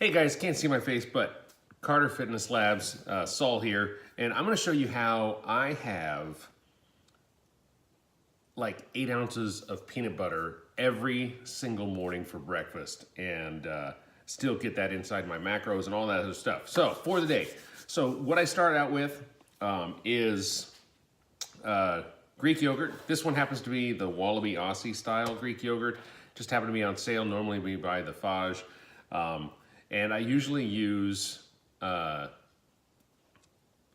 Hey guys, can't see my face, but Carter Fitness Labs, Saul here, and I'm gonna show you how I have like 8 ounces of peanut butter every single morning for breakfast and still get that inside my macros and all that other stuff. So for the day, so what I started out with is Greek yogurt. This one happens to be the Wallaby Aussie style Greek yogurt. Just happened to be on sale. Normally we buy the Fage. And I usually use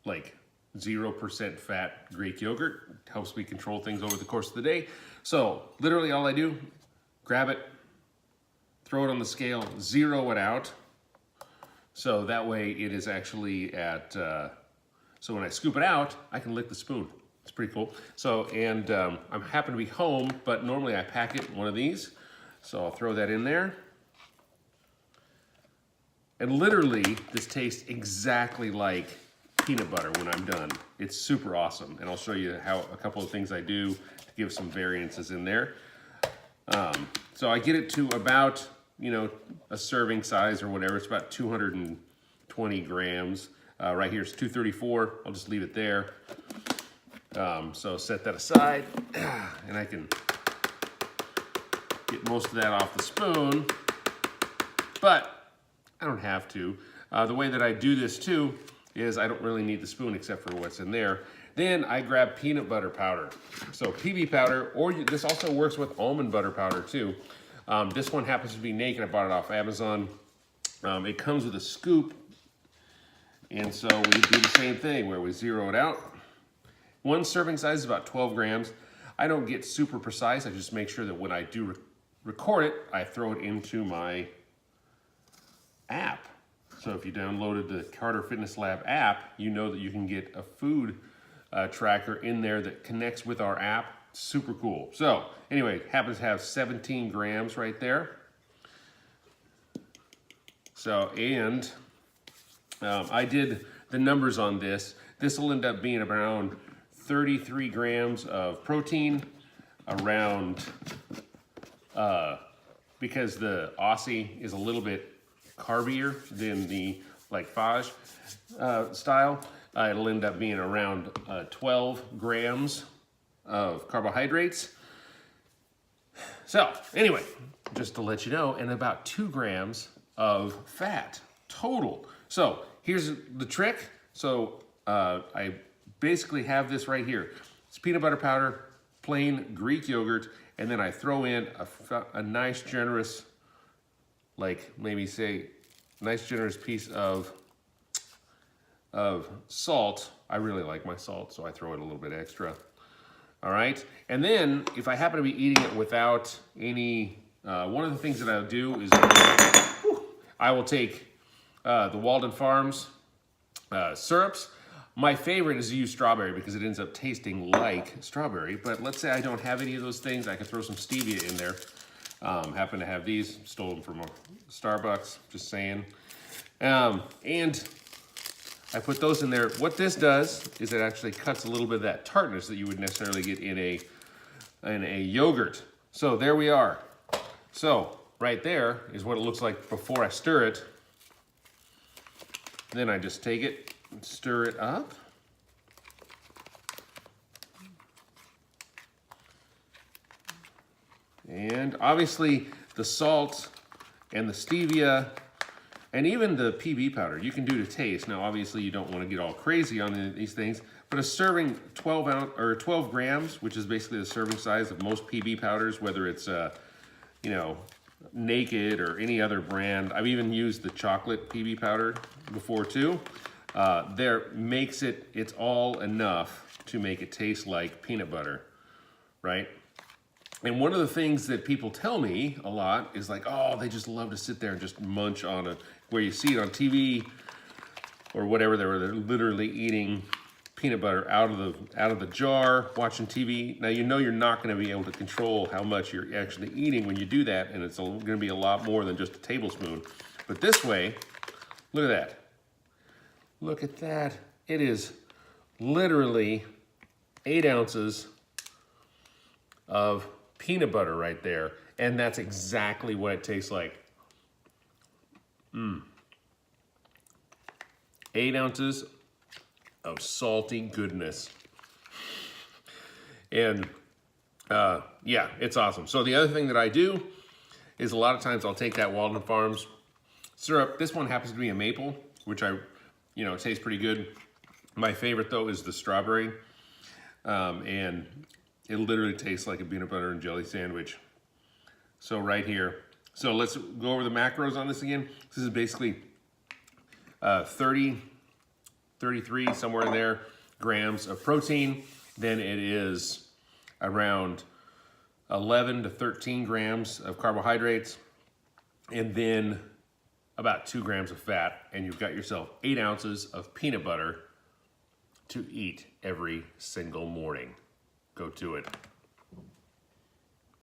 like 0% fat Greek yogurt. It helps me control things over the course of the day. So literally all I do, grab it, throw it on the scale, zero it out. So that way it is actually at, so when I scoop it out, I can lick the spoon. It's pretty cool. So, and I happen to be home, but normally I pack it in one of these. So I'll throw that in there. And literally, this tastes exactly like peanut butter when I'm done. It's super awesome. And I'll show you how a couple of things I do to give some variances in there. So I get it to about, you know, a serving size or whatever. It's about 220 grams. Right here it's 234. I'll just leave it there. So set that aside, and I can get most of that off the spoon. But I don't have to. The way that I do this too is I don't really need the spoon except for what's in there. Then I grab peanut butter powder. So PB powder, or this also works with almond butter powder too. This one happens to be naked. I bought it off Amazon. It comes with a scoop. And so we do the same thing where we zero it out. One serving size is about 12 grams. I don't get super precise. I just make sure that when I do record it, I throw it into my app. So if you downloaded the Carter Fitness Lab app, you know that you can get a food tracker in there that connects with our app. Super cool. So anyway, happens to have 17 grams right there. So, and I did the numbers on this. This will end up being around 33 grams of protein, around, because the Aussie is a little bit carbier than the like Fage style. It'll end up being around 12 grams of carbohydrates. So anyway, just to let you know, and about 2 grams of fat total. So here's the trick. So I basically have this right here. It's peanut butter powder, plain Greek yogurt, and then I throw in a nice generous, like maybe say, nice generous piece of salt. I really like my salt, so I throw in a little bit extra. All right, and then if I happen to be eating it without any, one of the things that I'll do is I will take the Walden Farms syrups. My favorite is to use strawberry because it ends up tasting like strawberry, but let's say I don't have any of those things, I can throw some stevia in there. Happen to have these, stole them from Starbucks, just saying. And I put those in there. What this does is it actually cuts a little bit of that tartness that you would necessarily get in a yogurt. So there we are. So right there is what it looks like before I stir it. Then I just take it and stir it up. And obviously the salt and the stevia and even the PB powder you can do to taste. Now obviously you don't want to get all crazy on these things, but a serving 12 grams, which is basically the serving size of most PB powders, whether it's you know, Naked or any other brand. I've even used the chocolate PB powder before too. There makes it's all enough to make it taste like peanut butter, right? And one of the things that people tell me a lot is like, oh, they just love to sit there and just munch on it, where you see it on TV or whatever, they're literally eating peanut butter out of the jar, watching TV. Now you know you're not going to be able to control how much you're actually eating when you do that, and it's going to be a lot more than just a tablespoon. But this way, look at that. Look at that. It is literally 8 ounces of peanut butter right there, and that's exactly what it tastes like. 8 ounces of salty goodness. And yeah, it's awesome. So the other thing that I do is a lot of times I'll take that Walden Farms syrup. This one happens to be a maple, which tastes pretty good. My favorite though is the strawberry. And it literally tastes like a peanut butter and jelly sandwich. So right here. So let's go over the macros on this again. This is basically 30, 33, somewhere in there, grams of protein. Then it is around 11 to 13 grams of carbohydrates. And then about 2 grams of fat. And you've got yourself 8 ounces of peanut butter to eat every single morning. Go to it.